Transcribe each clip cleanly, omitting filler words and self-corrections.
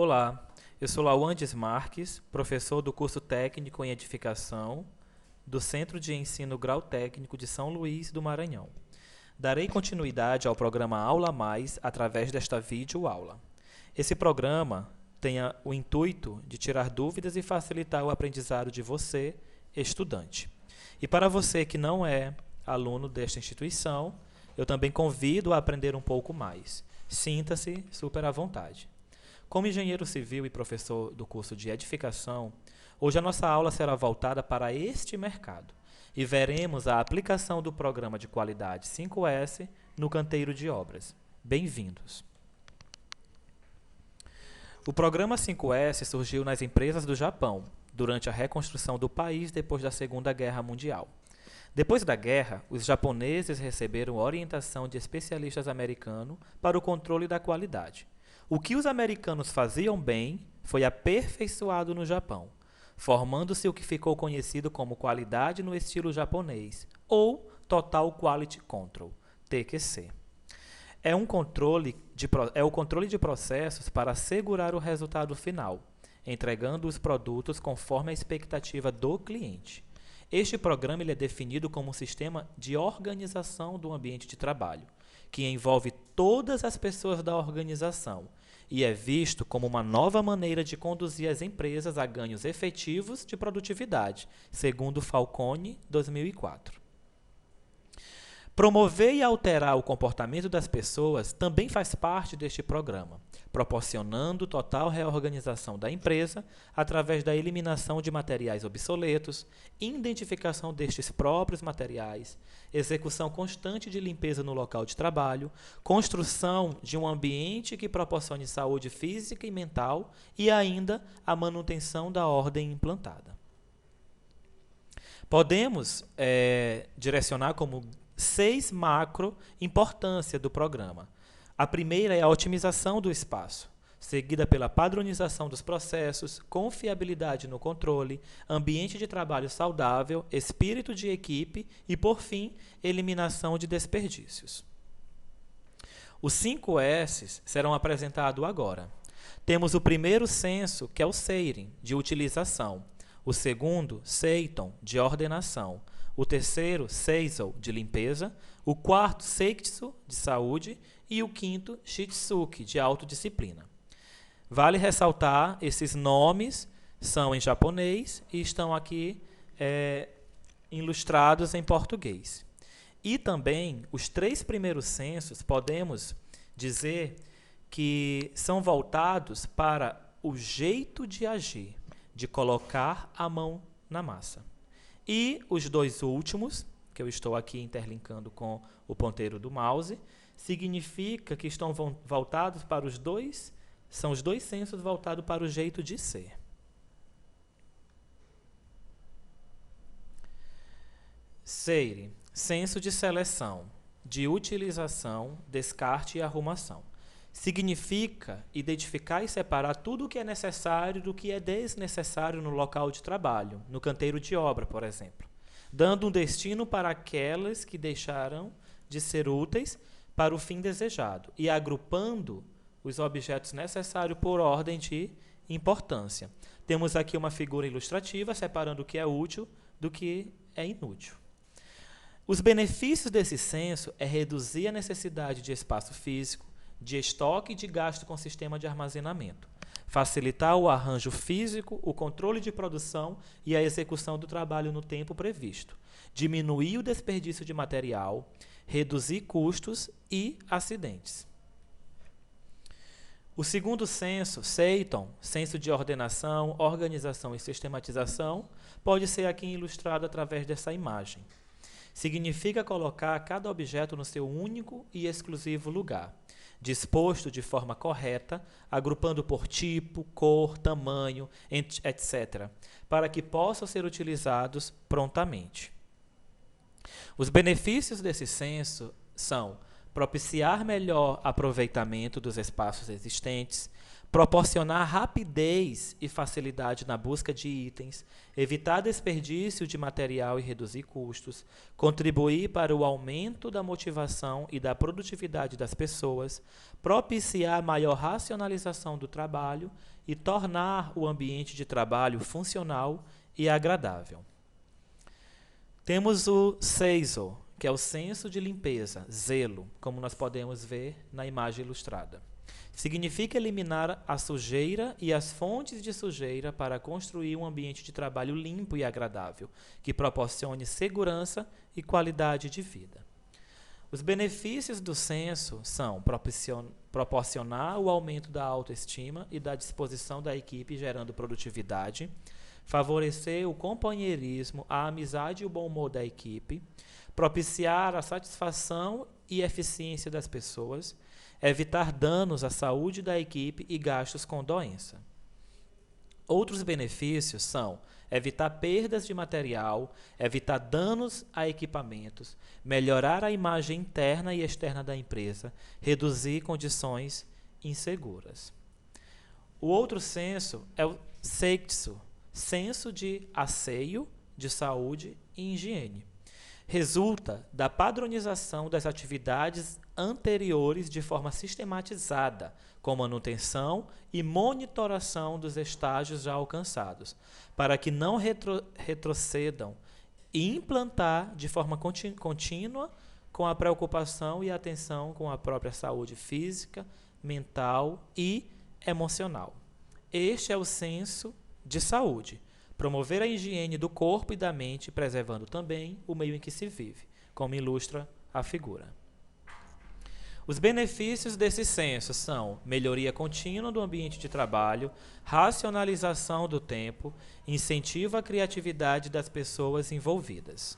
Olá, eu sou Lauandes Marques, professor do curso técnico em edificação do Centro de Ensino Grau Técnico de São Luís do Maranhão. Darei continuidade ao programa Aula Mais através desta videoaula. Esse programa tem o intuito de tirar dúvidas e facilitar o aprendizado de você, estudante. E para você que não é aluno desta instituição, eu também convido a aprender um pouco mais. Sinta-se super à vontade. Como engenheiro civil e professor do curso de edificação, hoje a nossa aula será voltada para este mercado e veremos a aplicação do programa de qualidade 5S no canteiro de obras. Bem-vindos! O programa 5S surgiu nas empresas do Japão, durante a reconstrução do país depois da Segunda Guerra Mundial. Depois da guerra, os japoneses receberam orientação de especialistas americanos para o controle da qualidade. O que os americanos faziam bem foi aperfeiçoado no Japão, formando-se o que ficou conhecido como qualidade no estilo japonês, ou Total Quality Control, TQC. É o controle de processos para assegurar o resultado final, entregando os produtos conforme a expectativa do cliente. Este programa é definido como um sistema de organização do ambiente de trabalho, que envolve todas as pessoas da organização e é visto como uma nova maneira de conduzir as empresas a ganhos efetivos de produtividade, segundo Falcone, 2004. Promover e alterar o comportamento das pessoas também faz parte deste programa, proporcionando total reorganização da empresa através da eliminação de materiais obsoletos, identificação destes próprios materiais, execução constante de limpeza no local de trabalho, construção de um ambiente que proporcione saúde física e mental e ainda a manutenção da ordem implantada. Podemos direcionar como 6 macro importância do programa. A primeira é a otimização do espaço, seguida pela padronização dos processos, confiabilidade no controle, ambiente de trabalho saudável, espírito de equipe e, por fim, eliminação de desperdícios. Os 5 S's serão apresentados agora. Temos o primeiro senso, que é o Seirin, de utilização. O segundo, Seiton, de ordenação. O terceiro, Seiso, de limpeza. O quarto, Seikitsu, de saúde. E o quinto, Shitsuki, de autodisciplina. Vale ressaltar, esses nomes são em japonês e estão aqui ilustrados em português. E também, os 3 primeiros sensos, podemos dizer que são voltados para o jeito de agir, de colocar a mão na massa. E os 2 últimos, que eu estou aqui interlinkando com o ponteiro do mouse, significa que estão voltados para os 2, são os 2 sensos voltados para o jeito de ser. Seire, senso de seleção, de utilização, descarte e arrumação. Significa identificar e separar tudo o que é necessário do que é desnecessário no local de trabalho, no canteiro de obra, por exemplo, dando um destino para aquelas que deixaram de ser úteis para o fim desejado e agrupando os objetos necessários por ordem de importância. Temos aqui uma figura ilustrativa separando o que é útil do que é inútil. Os benefícios desse senso é reduzir a necessidade de espaço físico, de estoque e de gasto com sistema de armazenamento, facilitar o arranjo físico, o controle de produção e a execução do trabalho no tempo previsto, diminuir o desperdício de material, reduzir custos e acidentes. O segundo senso, Seiton, senso de ordenação, organização e sistematização, pode ser aqui ilustrado através dessa imagem. Significa colocar cada objeto no seu único e exclusivo lugar, disposto de forma correta, agrupando por tipo, cor, tamanho, etc., para que possam ser utilizados prontamente. Os benefícios desse senso são propiciar melhor aproveitamento dos espaços existentes, proporcionar rapidez e facilidade na busca de itens, evitar desperdício de material e reduzir custos, contribuir para o aumento da motivação e da produtividade das pessoas, propiciar maior racionalização do trabalho e tornar o ambiente de trabalho funcional e agradável. Temos o SEISO, que é o senso de limpeza, zelo, como nós podemos ver na imagem ilustrada. Significa eliminar a sujeira e as fontes de sujeira para construir um ambiente de trabalho limpo e agradável, que proporcione segurança e qualidade de vida. Os benefícios do senso são proporcionar o aumento da autoestima e da disposição da equipe, gerando produtividade, favorecer o companheirismo, a amizade e o bom humor da equipe, propiciar a satisfação e eficiência das pessoas, evitar danos à saúde da equipe e gastos com doença. Outros benefícios são evitar perdas de material, evitar danos a equipamentos, melhorar a imagem interna e externa da empresa, reduzir condições inseguras. O outro senso é o seitsu, senso de asseio, de saúde e higiene. Resulta da padronização das atividades anteriores de forma sistematizada, com manutenção e monitoração dos estágios já alcançados, para que não retrocedam e implantar de forma contínua com a preocupação e atenção com a própria saúde física, mental e emocional. Este é o senso de saúde. Promover a higiene do corpo e da mente, preservando também o meio em que se vive, como ilustra a figura. Os benefícios desse senso são melhoria contínua do ambiente de trabalho, racionalização do tempo, incentivo à criatividade das pessoas envolvidas.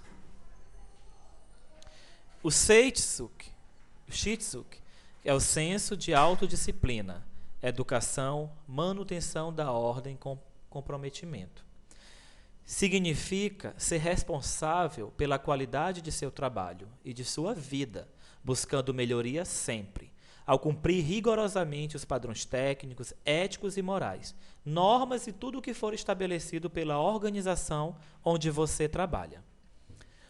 O Shitsuke é o senso de autodisciplina, educação, manutenção da ordem com comprometimento. Significa ser responsável pela qualidade de seu trabalho e de sua vida, buscando melhoria sempre, ao cumprir rigorosamente os padrões técnicos, éticos e morais, normas e tudo o que for estabelecido pela organização onde você trabalha.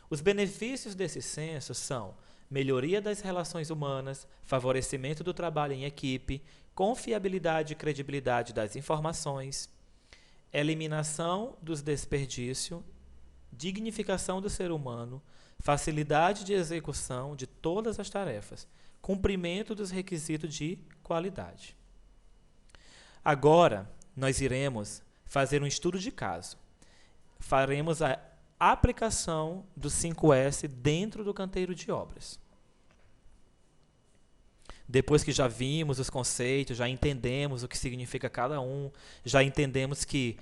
Os benefícios desse senso são melhoria das relações humanas, favorecimento do trabalho em equipe, confiabilidade e credibilidade das informações, eliminação dos desperdícios, dignificação do ser humano, facilidade de execução de todas as tarefas, cumprimento dos requisitos de qualidade. Agora, nós iremos fazer um estudo de caso. Faremos a aplicação do 5S dentro do canteiro de obras. Depois que já vimos os conceitos, já entendemos o que significa cada um, já entendemos que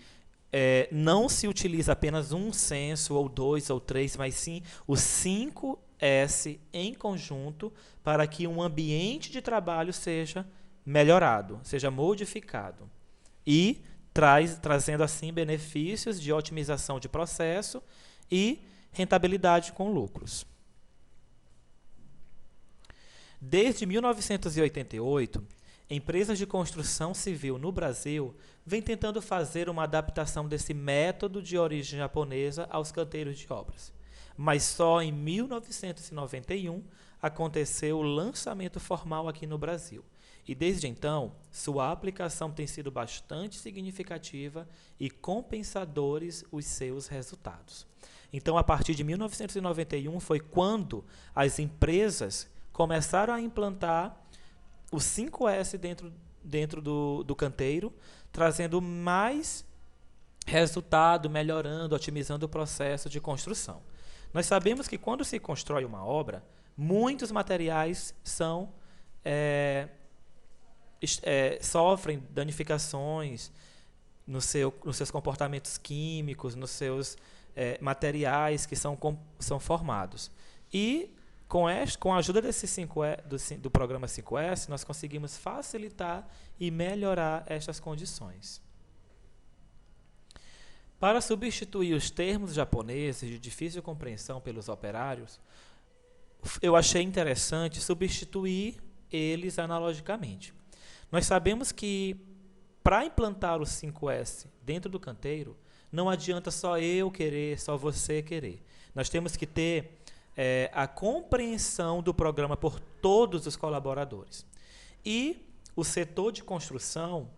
não se utiliza apenas um senso, ou dois, ou três, mas sim os 5S em conjunto para que um ambiente de trabalho seja melhorado, seja modificado. E trazendo assim benefícios de otimização de processo e rentabilidade com lucros. Desde 1988, empresas de construção civil no Brasil vêm tentando fazer uma adaptação desse método de origem japonesa aos canteiros de obras. Mas só em 1991 aconteceu o lançamento formal aqui no Brasil. E desde então, sua aplicação tem sido bastante significativa e compensadores os seus resultados. Então, a partir de 1991 foi quando as empresas começaram a implantar o 5S dentro do canteiro, trazendo mais resultado, melhorando, otimizando o processo de construção. Nós sabemos que quando se constrói uma obra, muitos materiais sofrem danificações nos seus comportamentos químicos, nos seus materiais que são formados. E com a ajuda do programa 5S, nós conseguimos facilitar e melhorar estas condições. Para substituir os termos japoneses de difícil compreensão pelos operários, eu achei interessante substituir eles analogicamente. Nós sabemos que para implantar o 5S dentro do canteiro, não adianta só eu querer, só você querer. Nós temos que ter a compreensão do programa por todos os colaboradores. E o setor de construção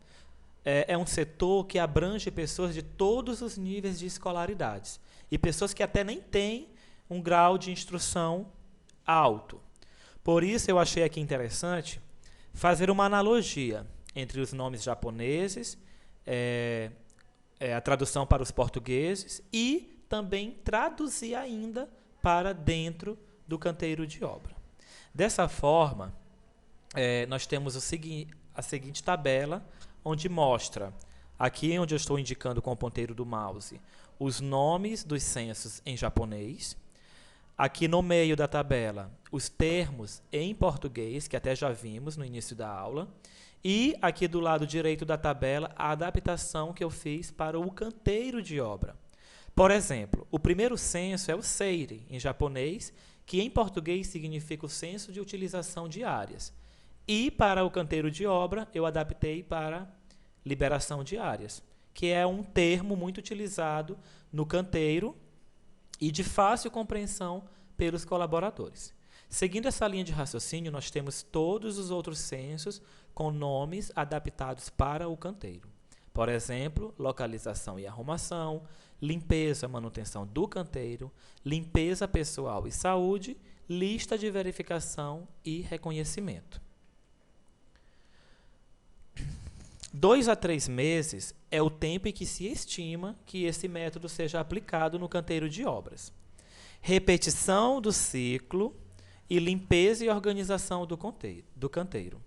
é um setor que abrange pessoas de todos os níveis de escolaridades e pessoas que até nem têm um grau de instrução alto. Por isso, eu achei aqui interessante fazer uma analogia entre os nomes japoneses, a tradução para os portugueses e também traduzir ainda para dentro do canteiro de obra. Dessa forma, nós temos a seguinte tabela, onde mostra, aqui onde eu estou indicando com o ponteiro do mouse, os nomes dos censos em japonês. Aqui no meio da tabela, os termos em português, que até já vimos no início da aula. E aqui do lado direito da tabela, a adaptação que eu fiz para o canteiro de obra. Por exemplo, o primeiro censo é o seiri, em japonês, que em português significa o censo de utilização de áreas. E para o canteiro de obra, eu adaptei para liberação de áreas, que é um termo muito utilizado no canteiro e de fácil compreensão pelos colaboradores. Seguindo essa linha de raciocínio, nós temos todos os outros censos com nomes adaptados para o canteiro. Por exemplo, localização e arrumação, limpeza e manutenção do canteiro, limpeza pessoal e saúde, lista de verificação e reconhecimento. 2 a 3 meses é o tempo em que se estima que esse método seja aplicado no canteiro de obras. Repetição do ciclo e limpeza e organização do canteiro.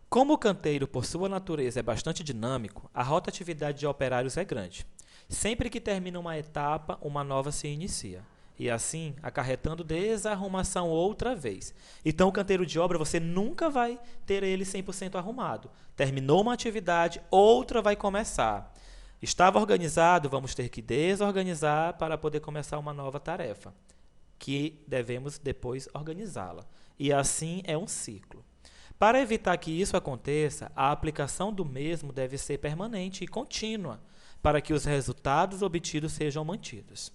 Como o canteiro, por sua natureza, é bastante dinâmico, a rotatividade de operários é grande. Sempre que termina uma etapa, uma nova se inicia. E assim, acarretando desarrumação outra vez. Então, o canteiro de obra, você nunca vai ter ele 100% arrumado. Terminou uma atividade, outra vai começar. Estava organizado, vamos ter que desorganizar para poder começar uma nova tarefa, que devemos depois organizá-la. E assim é um ciclo. Para evitar que isso aconteça, a aplicação do mesmo deve ser permanente e contínua, para que os resultados obtidos sejam mantidos.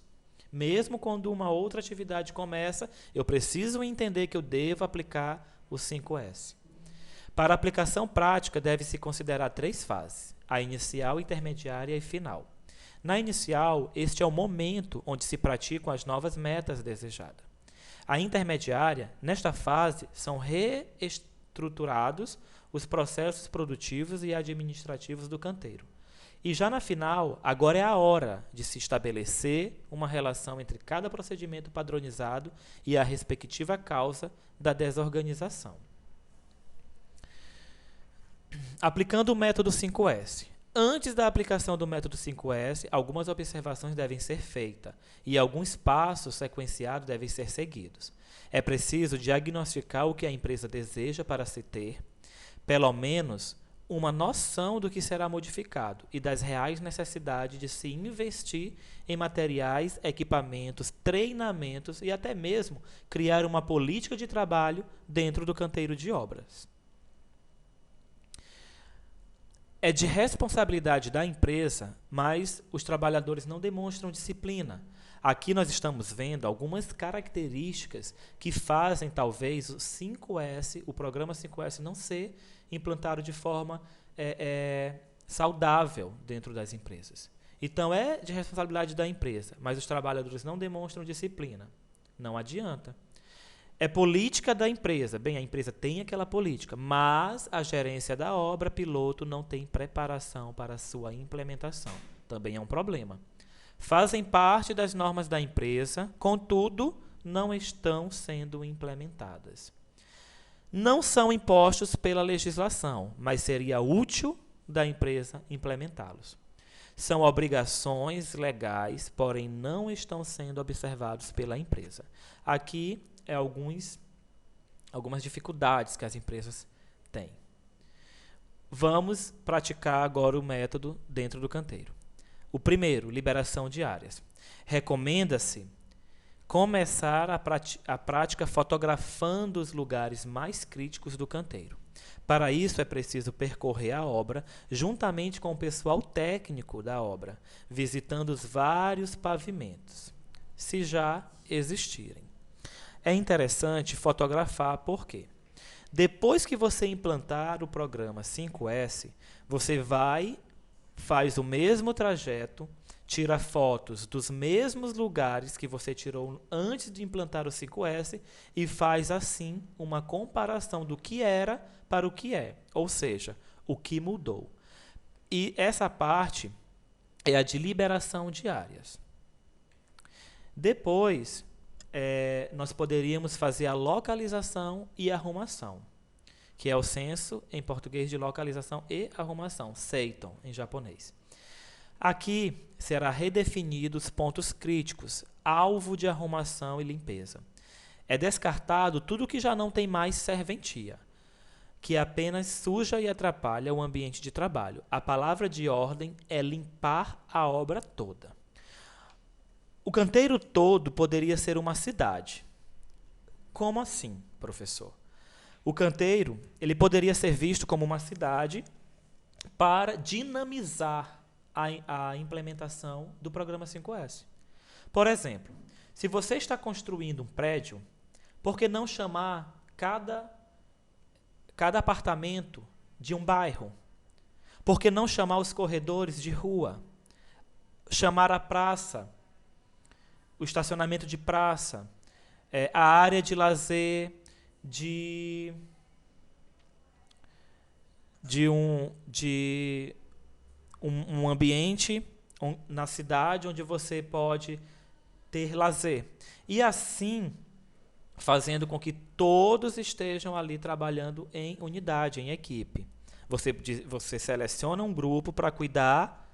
Mesmo quando uma outra atividade começa, eu preciso entender que eu devo aplicar o 5S. Para a aplicação prática, deve-se considerar 3 fases: a inicial, intermediária e final. Na inicial, este é o momento onde se praticam as novas metas desejadas. A intermediária, nesta fase, são reestruturados os processos produtivos e administrativos do canteiro. E já na final, agora é a hora de se estabelecer uma relação entre cada procedimento padronizado e a respectiva causa da desorganização. Aplicando o método 5S. Antes da aplicação do método 5S, algumas observações devem ser feitas e alguns passos sequenciados devem ser seguidos. É preciso diagnosticar o que a empresa deseja para se ter, pelo menos uma noção do que será modificado e das reais necessidades de se investir em materiais, equipamentos, treinamentos e até mesmo criar uma política de trabalho dentro do canteiro de obras. É de responsabilidade da empresa, mas os trabalhadores não demonstram disciplina. Aqui nós estamos vendo algumas características que fazem, talvez, o 5S, o programa 5S, não ser implantado de forma saudável dentro das empresas. Então, é de responsabilidade da empresa, mas os trabalhadores não demonstram disciplina. Não adianta. É política da empresa. Bem, a empresa tem aquela política, mas a gerência da obra piloto não tem preparação para a sua implementação. Também é um problema. Fazem parte das normas da empresa, contudo, não estão sendo implementadas. Não são impostos pela legislação, mas seria útil da empresa implementá-los. São obrigações legais, porém não estão sendo observados pela empresa. Aqui algumas dificuldades que as empresas têm. Vamos praticar agora o método dentro do canteiro. O primeiro, liberação de áreas. Recomenda-se começar a prática fotografando os lugares mais críticos do canteiro. Para isso, é preciso percorrer a obra juntamente com o pessoal técnico da obra, visitando os vários pavimentos, se já existirem. É interessante fotografar porque, depois que você implantar o programa 5S, você faz o mesmo trajeto, tira fotos dos mesmos lugares que você tirou antes de implantar o 5S e faz assim uma comparação do que era para o que é, ou seja, o que mudou. E essa parte é a de liberação de áreas. Depois, nós poderíamos fazer a localização e arrumação, que é o censo em português de localização e arrumação, seiton em japonês. Aqui será redefinido os pontos críticos, alvo de arrumação e limpeza. É descartado tudo que já não tem mais serventia, que apenas suja e atrapalha o ambiente de trabalho. A palavra de ordem é limpar a obra toda. O canteiro todo poderia ser uma cidade. Como assim, professor? O canteiro ele poderia ser visto como uma cidade para dinamizar a implementação do programa 5S. Por exemplo, se você está construindo um prédio, por que não chamar cada apartamento de um bairro? Por que não chamar os corredores de rua? Chamar a praça, o estacionamento de praça, a área de lazer de um ambiente na cidade onde você pode ter lazer. E assim, fazendo com que todos estejam ali trabalhando em unidade, em equipe. Você seleciona um grupo para cuidar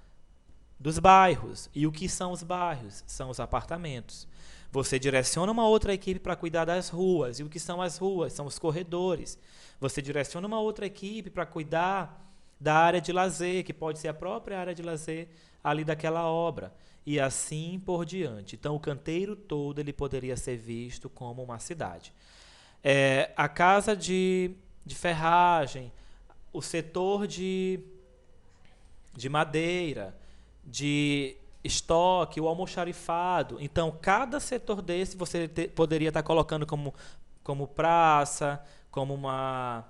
dos bairros. E o que são os bairros? São os apartamentos. Você direciona uma outra equipe para cuidar das ruas. E o que são as ruas? São os corredores. Você direciona uma outra equipe para cuidar da área de lazer, que pode ser a própria área de lazer ali daquela obra. E assim por diante. Então, o canteiro todo ele poderia ser visto como uma cidade. A casa de ferragem, o setor de madeira, de estoque, o almoxarifado. Então, cada setor desse você poderia estar colocando como praça, como uma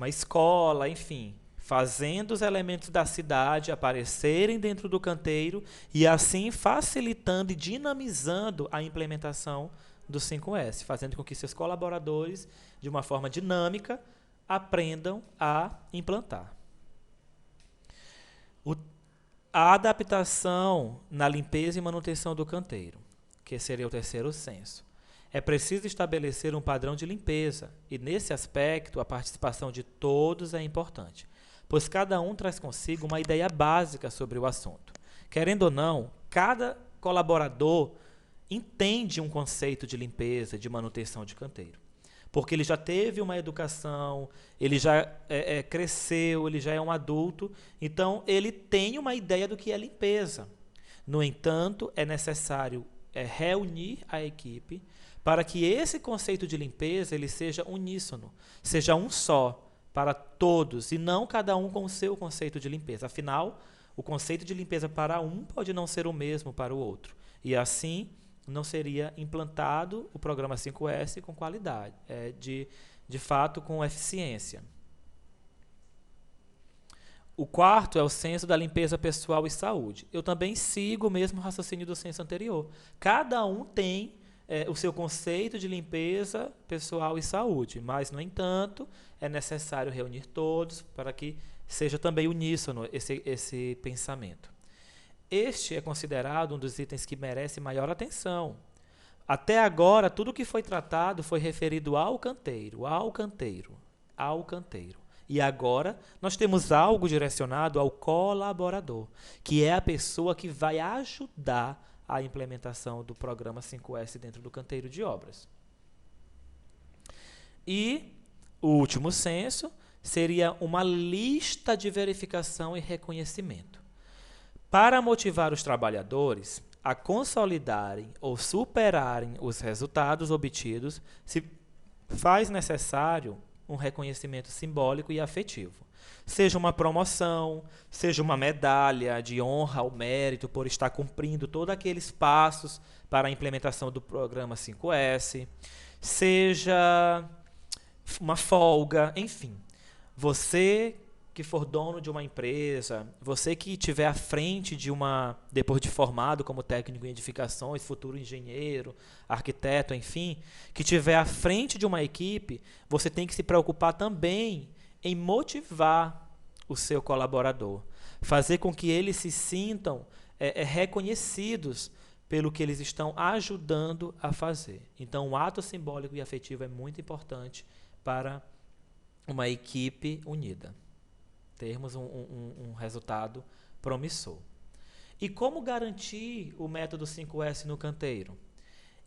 escola, enfim, fazendo os elementos da cidade aparecerem dentro do canteiro e assim facilitando e dinamizando a implementação do 5S, fazendo com que seus colaboradores, de uma forma dinâmica, aprendam a implantar. A adaptação na limpeza e manutenção do canteiro, que seria o terceiro censo. É preciso estabelecer um padrão de limpeza e, nesse aspecto, a participação de todos é importante, pois cada um traz consigo uma ideia básica sobre o assunto. Querendo ou não, cada colaborador entende um conceito de limpeza, de manutenção de canteiro, porque ele já teve uma educação, ele já cresceu, ele já é um adulto, então ele tem uma ideia do que é limpeza. No entanto, é necessário reunir a equipe para que esse conceito de limpeza ele seja uníssono, seja um só para todos e não cada um com o seu conceito de limpeza. Afinal, o conceito de limpeza para um pode não ser o mesmo para o outro. E assim não seria implantado o programa 5S com qualidade, de fato com eficiência. O quarto é o censo da limpeza pessoal e saúde. Eu também sigo o mesmo raciocínio do censo anterior. Cada um tem o seu conceito de limpeza pessoal e saúde, mas, no entanto, é necessário reunir todos para que seja também uníssono esse pensamento. Este é considerado um dos itens que merece maior atenção. Até agora, tudo que foi tratado foi referido ao canteiro. E agora, nós temos algo direcionado ao colaborador, que é a pessoa que vai ajudar a implementação do programa 5S dentro do canteiro de obras. E o último censo seria uma lista de verificação e reconhecimento. Para motivar os trabalhadores a consolidarem ou superarem os resultados obtidos, se faz necessário um reconhecimento simbólico e afetivo. Seja uma promoção, seja uma medalha de honra ao mérito por estar cumprindo todos aqueles passos para a implementação do programa 5S, seja uma folga, enfim. Você que for dono de uma empresa, você que estiver à frente de depois de formado como técnico em edificações, futuro engenheiro, arquiteto, enfim, que estiver à frente de uma equipe, você tem que se preocupar também em motivar o seu colaborador, fazer com que eles se sintam reconhecidos pelo que eles estão ajudando a fazer. Então, o ato simbólico e afetivo é muito importante para uma equipe unida. Termos um resultado promissor. E como garantir o método 5S no canteiro?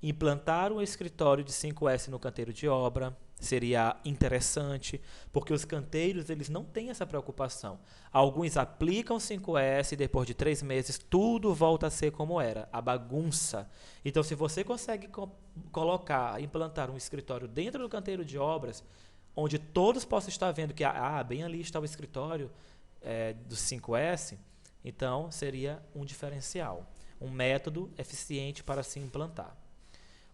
Implantar um escritório de 5S no canteiro de obra seria interessante, porque os canteiros eles não têm essa preocupação. Alguns aplicam 5S e depois de 3 meses tudo volta a ser como era, a bagunça. Então, se você consegue implantar um escritório dentro do canteiro de obras, onde todos possam estar vendo que bem ali está o escritório do 5S, então seria um diferencial, um método eficiente para se implantar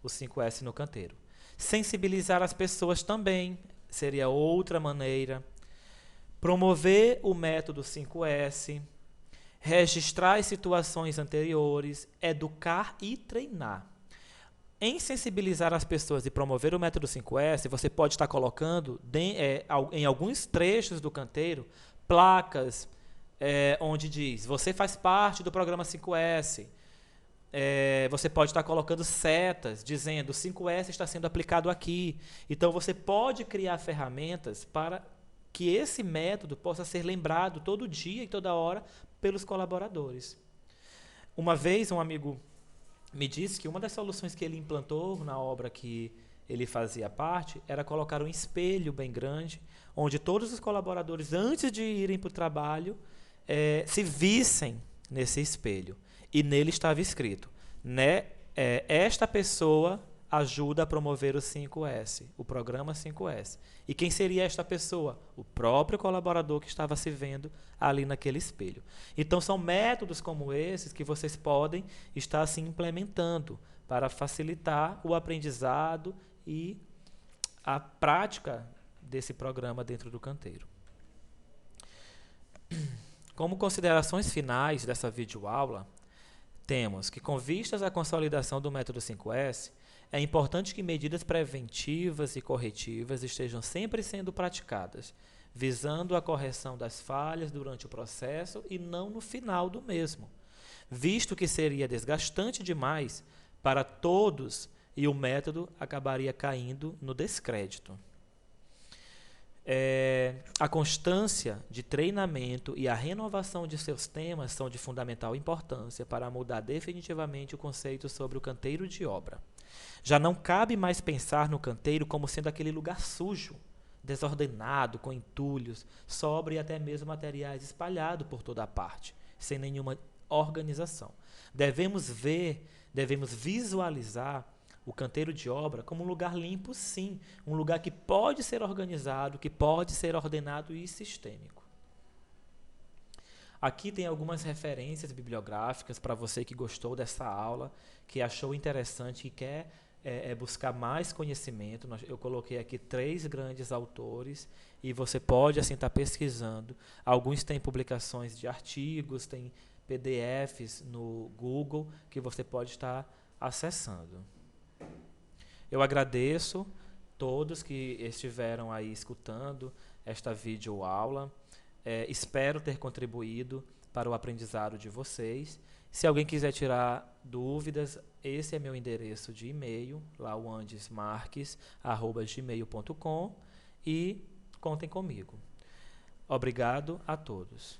o 5S no canteiro. Sensibilizar as pessoas também seria outra maneira. Promover o método 5S, registrar as situações anteriores, educar e treinar. Em sensibilizar as pessoas e promover o método 5S, você pode estar colocando em alguns trechos do canteiro placas onde diz: você faz parte do programa 5S. Você pode estar colocando setas dizendo: 5S está sendo aplicado aqui. Então você pode criar ferramentas para que esse método possa ser lembrado todo dia e toda hora pelos colaboradores. Uma vez um amigo me disse que uma das soluções que ele implantou na obra que ele fazia parte era colocar um espelho bem grande, onde todos os colaboradores, antes de irem para o trabalho, se vissem nesse espelho. E nele estava escrito, esta pessoa ajuda a promover o 5S, o programa 5S. E quem seria esta pessoa? O próprio colaborador que estava se vendo ali naquele espelho. Então, são métodos como esses que vocês podem estar se implementando para facilitar o aprendizado e a prática desse programa dentro do canteiro. Como considerações finais dessa videoaula, temos que, com vistas à consolidação do método 5S, é importante que medidas preventivas e corretivas estejam sempre sendo praticadas, visando a correção das falhas durante o processo e não no final do mesmo, visto que seria desgastante demais para todos e o método acabaria caindo no descrédito. A constância de treinamento e a renovação de seus temas são de fundamental importância para mudar definitivamente o conceito sobre o canteiro de obra. Já não cabe mais pensar no canteiro como sendo aquele lugar sujo, desordenado, com entulhos, sobra e até mesmo materiais espalhados por toda a parte, sem nenhuma organização. Devemos visualizar o canteiro de obra como um lugar limpo, sim, um lugar que pode ser organizado, que pode ser ordenado e sistêmico. Aqui tem algumas referências bibliográficas para você que gostou dessa aula, que achou interessante e quer buscar mais conhecimento. Eu coloquei aqui 3 grandes autores e você pode assim estar pesquisando. Alguns têm publicações de artigos, tem PDFs no Google que você pode estar acessando. Eu agradeço todos que estiveram aí escutando esta videoaula. Espero ter contribuído para o aprendizado de vocês. Se alguém quiser tirar dúvidas, esse é meu endereço de e-mail, lauandesmarques@gmail.com, e contem comigo. Obrigado a todos.